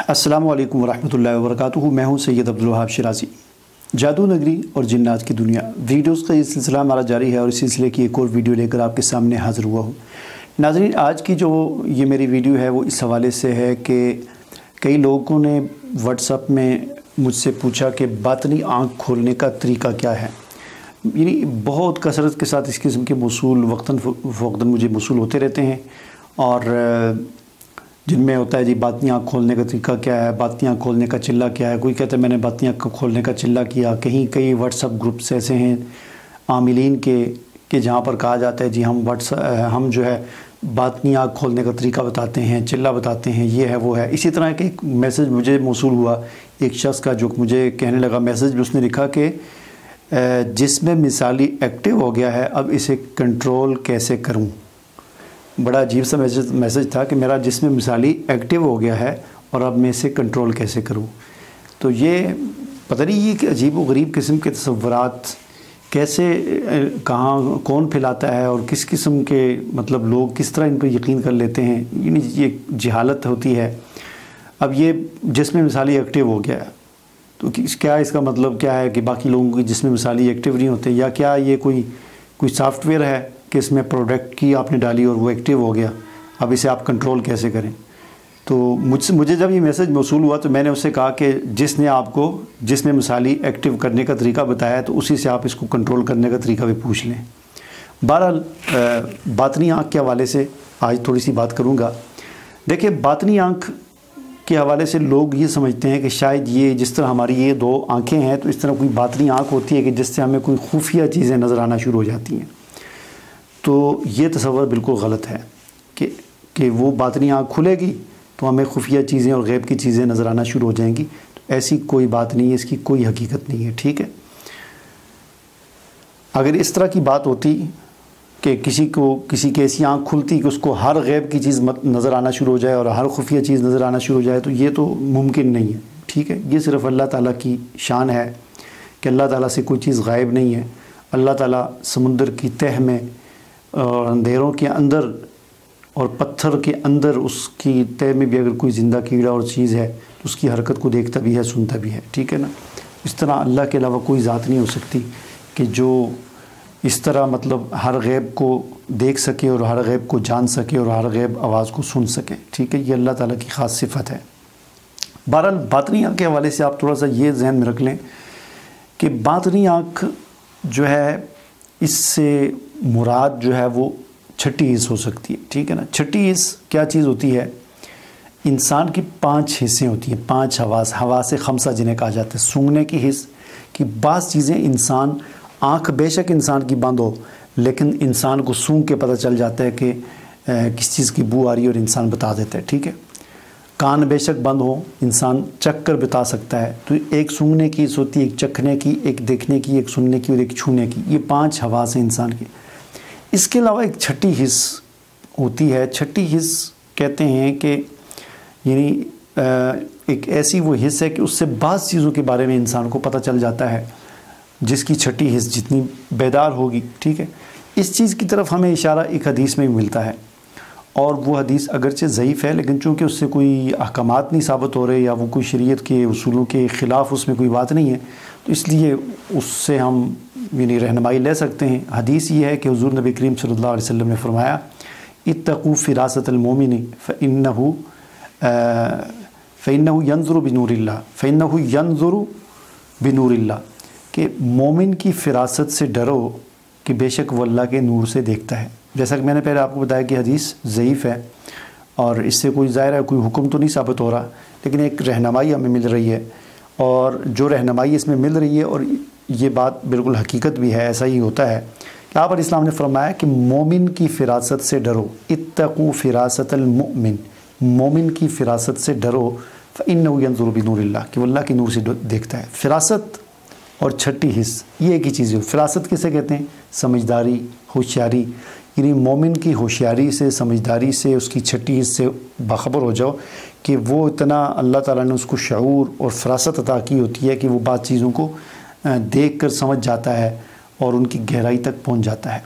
अस्सलामु अलैकुम वरहमतुल्लाहि वबरकातुहू। मैं हूं सैयद अब्दुल वहाब शिराज़ी। जादू नगरी और जिन्नात की दुनिया वीडियोस का ये सिलसिला हमारा जारी है और इस सिलसिले की एक और वीडियो लेकर आपके सामने हाज़िर हुआ हूं। नाज़रीन, आज की जो ये मेरी वीडियो है वो इस हवाले से है कि कई लोगों ने व्हाट्सएप में मुझसे पूछा कि बातनी आँख खोलने का तरीका क्या है। यानी बहुत कसरत के साथ इस किस्म के मौसूल वक्तन फ़वक्तन मुझे मौसूल होते रहते हैं और जिनमें होता है जी बातनी आँख खोलने का तरीका क्या है, बातनी आँख खोलने का चिल्ला क्या है। कोई कहता है मैंने बातनी आँख खोलने का चिल्ला किया। कई व्हाट्सएप ग्रुप्स ऐसे हैं आमिलीन के जहाँ पर कहा जाता है जी हम जो है बातनी आँख खोलने का तरीका बताते हैं, चिल्ला बताते हैं, ये है वो है। इसी तरह के एक मैसेज मुझे मौसूल हुआ एक शख्स का जो मुझे कहने लगा, मैसेज में उसने लिखा कि जिसमें मिसाली एक्टिव हो गया है, अब इसे कंट्रोल कैसे करूं। बड़ा अजीब सा मैसेज था कि मेरा जिस्म मिसाली एक्टिव हो गया है और अब मैं इसे कंट्रोल कैसे करूं। तो ये पता नहीं ये कि अजीब व गरीब किस्म के तसव्वुरात कैसे कहाँ कौन फैलाता है और किस किस्म के मतलब लोग किस तरह इन पर यकीन कर लेते हैं। यानी ये जहालत होती है। अब ये जिस्म मिसाली एक्टिव हो गया है तो क्या इसका मतलब क्या है कि बाकी लोगों की जिस्म मिसाली एक्टिव नहीं होते, या क्या ये कोई सॉफ्टवेयर है कि इसमें प्रोडक्ट की आपने डाली और वो एक्टिव हो गया, अब इसे आप कंट्रोल कैसे करें। तो मुझे जब ये मैसेज मौसूल हुआ तो मैंने उससे कहा कि जिसने आपको जिसमें मिसाली एक्टिव करने का तरीका बताया है तो उसी से आप इसको कंट्रोल करने का तरीका भी पूछ लें। बहरहाल बातनी आँख के हवाले से आज थोड़ी सी बात करूँगा। देखिए, बातनी आँख के हवाले से लोग ये समझते हैं कि शायद ये जिस तरह हमारी ये दो आँखें हैं तो इस तरह कोई बातनी आँख होती है कि जिससे हमें कोई खुफिया चीज़ें नज़र आना शुरू हो जाती हैं। तो ये तसव्वुर बिल्कुल गलत है कि वो बातनी आँख खुलेगी तो हमें खुफिया चीज़ें और गैब की चीज़ें नज़र आना शुरू हो जाएंगी। तो ऐसी कोई बात नहीं है, इसकी कोई हकीकत नहीं है। ठीक है, अगर इस तरह की बात होती कि किसी की ऐसी आँख खुलती कि उसको हर गैब की चीज़ नज़र आना शुरू हो जाए और हर खुफिया चीज़ नज़र आना शुरू हो जाए तो ये तो मुमकिन नहीं है। ठीक है, ये सिर्फ़ अल्लाह ताला की शान है कि अल्लाह ताला से कोई चीज़ गायब नहीं है। अल्लाह ताला समुंदर की तह में और अंधेरों के अंदर और पत्थर के अंदर उसकी तह में भी अगर कोई ज़िंदा कीड़ा और चीज़ है तो उसकी हरकत को देखता भी है, सुनता भी है। ठीक है ना। इस तरह अल्लाह के अलावा कोई ज़ात नहीं हो सकती कि जो इस तरह मतलब हर गैब को देख सके और हर गैब को जान सके और हर गैब आवाज़ को सुन सके। ठीक है, ये अल्लाह ताला की ख़ास सिफत है। बहरहाल बातनी आँख के हवाले से आप थोड़ा सा ये जहन में रख लें कि बातनी आँख जो है इससे मुराद जो है वो छठी हिस्स हो सकती है। ठीक है ना। छठी हिस्स क्या चीज़ होती है? इंसान की 5 हिस्सें होती हैं, 5 हवास खमसा जिन्हें कहा जाता है। सूंघने की हिस्स कि बाज़ चीज़ें इंसान आँख बेशक इंसान की बंद हो लेकिन इंसान को सूंघ के पता चल जाता है कि किस चीज़ की बू आ रही है और इंसान बता देता है। ठीक है, कान बेशक बंद हो इंसान चख कर बता सकता है। तो एक सूंघने की हिस्स होती है, एक चखने की, एक देखने की, एक सुनने की और एक छूने की। ये 5 हवास हैं इंसान की। इसके अलावा एक छठी हिस्स होती है। छठी हिस्स कहते हैं कि यानी एक ऐसी वो हिस्स है कि उससे बाज़ चीज़ों के बारे में इंसान को पता चल जाता है, जिसकी छठी हिस्स जितनी बेदार होगी। ठीक है, इस चीज़ की तरफ हमें इशारा एक हदीस में भी मिलता है और वो हदीस अगरचे ज़ईफ़ है लेकिन चूँकि उससे कोई अहकामात नहीं साबित हो रहे या वो कोई शरीयत के उसूलों के ख़िलाफ़ उसमें कोई बात नहीं है तो इसलिए उससे हम यानी रहनुमाई ले सकते हैं। हदीस ये है कि हुज़ूर नबी करीम सल्लल्लाहु अलैहि वसल्लम ने फरमाया, इत्तक़ू फ़िरासतल मोमिनी फ़इन्नहु यंज़ुरु बिनूरिल्लाह कि मोमिन की फ़िरासत से डरो कि बेशक वो अल्लाह के नूर से देखता है। जैसा कि मैंने पहले आपको बताया कि हदीस ज़ईफ़ है और इससे कोई ज़ाहिर है कोई हुक्म तो नहीं साबित हो रहा लेकिन एक रहनुमाई हमें मिल रही है और जो रहनुमाई इसमें मिल रही है और ये बात बिल्कुल हकीकत भी है, ऐसा ही होता है कि आप इस्लाम ने फरमाया कि मोमिन की फ़िरासत से डरो। इत्तक़ू फ़िरासतल मुमिन, मोमिन की फ़िरासत से डरो। फ़इन्नहु यंज़ुरु बिनूरिल्लाह कि वो अल्लाह के नूर से देखता है। फ़िरासत और छठी हिस्स ये एक ही चीज़ है। फ़िरासत किसे कहते हैं? समझदारी, होशियारी। यानी मोमिन की होशियारी से, समझदारी से, उसकी छठी हिस्स से बाखबर हो जाओ कि वो इतना अल्लाह ताला ने उसको शऊर और फ़रासत अता की होती है कि वो बात चीज़ों को देख कर समझ जाता है और उनकी गहराई तक पहुंच जाता है।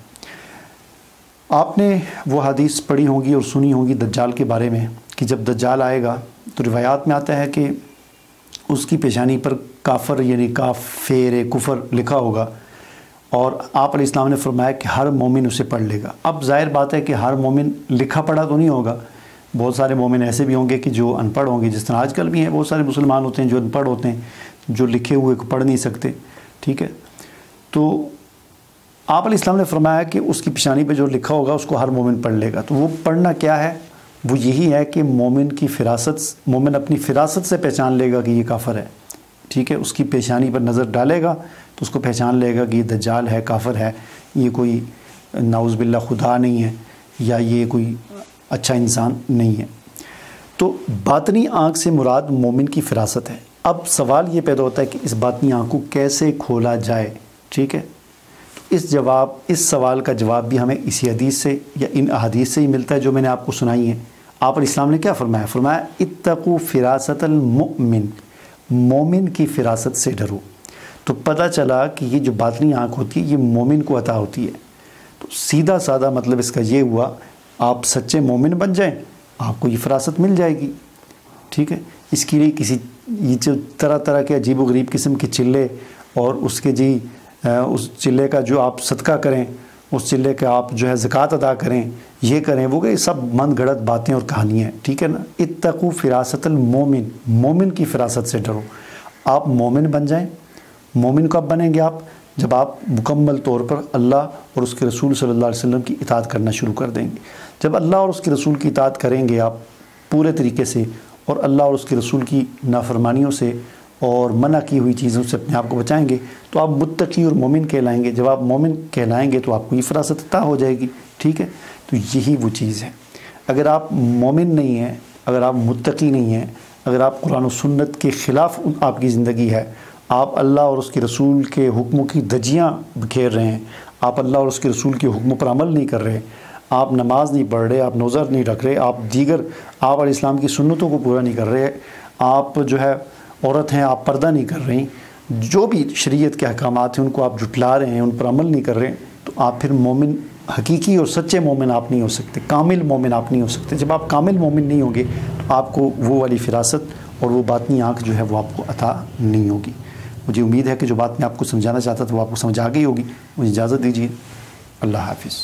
आपने वो हदीस पढ़ी होंगी और सुनी होंगी दज्जाल के बारे में कि जब दज्जाल आएगा تو روایات میں آتا ہے کہ اس کی پیشانی پر کافر یعنی کافر کفر لکھا ہوگا، اور آپ علیہ السلام نے فرمایا کہ ہر مومن اسے پڑھ لے گا۔ اب ظاہر بات ہے کہ ہر مومن لکھا پڑھا تو نہیں ہوگا، بہت سارے مومن ایسے بھی ہوں گے کہ جو ان پڑھ ہوں گے، جس طرح آج کل بھی ہیں بہت سارے مسلمان ہوتے ہیں جو ان پڑھ ہوتے ہیں، جو لکھے ہوئے کو پڑھ نہیں سکتے، ٹھیک ہے۔ تو آپ علیہ السلام نے فرمایا کہ اس کی پیشانی پہ جو لکھا ہوگا اس کو ہر مومن پڑھ لے گا۔ تو وہ پڑھنا کیا ہے؟ وہ یہی ہے کہ مومن اپنی فراست سے پہچان لے گا کہ یہ کافر ہے، ٹھیک ہے۔ اس کی پیشانی پر نظر ڈالے گا تو اس کو پہچان لے گا کہ یہ دجال ہے، کافر ہے، یہ کوئی نعوذ باللہ خدا نہیں ہے، یا یہ کوئی اچھا انسان نہیں ہے۔ تو باطنی آنکھ سے مراد مومن کی فراست ہے۔ اب سوال یہ پیدا ہوتا ہے کہ اس باطنی آنکھ کو کیسے کھولا جائے، ٹھیک ہے۔ تو اس سوال کا جواب بھی ہمیں اسی حدیث سے یا ان احادیث سے ہی ملتا ہے جو میں نے آپ کو سنائی ہیں۔ آپ علیہ السلام نے کیا فرمایا؟ فرمایا اتقوا فراست المؤمن، مومن کی فراست سے ڈرو۔ تو پتہ چلا کہ یہ جو باطنی آنکھ ہوتی ہے یہ مومن کو عطا ہوتی ہے۔ تو سیدھا سادہ مطلب اس کا یہ ہوا، آپ سچے مومن بن جائیں آپ کو یہ فراست مل جائے گی، ٹھیک ہے۔ اس کے لیے یہ جو طرح طرح کے عجیب و غریب قسم کے چلے اور اس کے اس چلے کا جو آپ صدقہ کریں، اس چلے کا آپ جو ہے زکوٰۃ ادا کریں، یہ کریں وہ کہ سب من گھڑت باتیں اور کہانیاں ہیں، ٹھیک ہے نا۔ اتقوا فراست المومن، مومن کی فراست سے ڈرو۔ آپ مومن بن جائیں۔ مومن کب بنیں گے آپ؟ جب آپ مکمل طور پر اللہ اور اس کے رسول صلی اللہ علیہ وسلم کی اطاعت کرنا شروع کر دیں گے۔ جب اللہ اور اس کے رسول کی اطاعت کریں گے آپ پورے طریقے سے، اور اللہ اور اس کے رسول کی نافرمانیوں سے اور منع کی ہوئی چیزوں سے اپنے آپ کو بچائیں گے، تو آپ متقی اور مومن کہلائیں گے۔ جب آپ مومن کہلائیں گے تو آپ کو یہ فراست عطا ہو جائے گی، ٹھیک ہے۔ تو یہی وہ چیز ہے۔ اگر آپ مومن نہیں ہیں، اگر آپ متقی نہیں ہیں، اگر آپ قرآن و سنت کے خلاف آپ کی زندگی ہے، آپ اللہ اور اس کے رسول کے حکموں کی دھجیاں بکھیر رہے ہیں، آپ اللہ اور اس کے رسول کے حکموں پر عمل نہیں کر رہے، آپ نماز نہیں پڑھ رہے، آپ نوزر نہیں رکھ رہے، آپ دیگر آپ علیہ السلام کی سنتوں کو پورا نہیں کر رہے، آپ جو ہے عورت ہیں آپ پردہ نہیں کر رہی، جو بھی شریعت کے احکامات ہیں ان کو آپ جھٹلا رہے ہیں، ان پر عمل نہیں کر رہے، تو آپ پھر مومن حقیقی اور سچے مومن آپ نہیں ہو سکتے، کامل مومن آپ نہیں ہو سکتے۔ جب آپ کامل مومن نہیں ہوں گے تو آپ کو وہ والی فراست اور وہ باطنی آنکھ جو ہے وہ آپ کو عطا نہیں ہوگی۔ مجھے امید ہے کہ جو بات میں آپ کو سمجھانا چاہتا تھا وہ آپ کو سمجھ آ گئی ہوگی۔ مجھے اجازت دیجیے، اللہ حافظ۔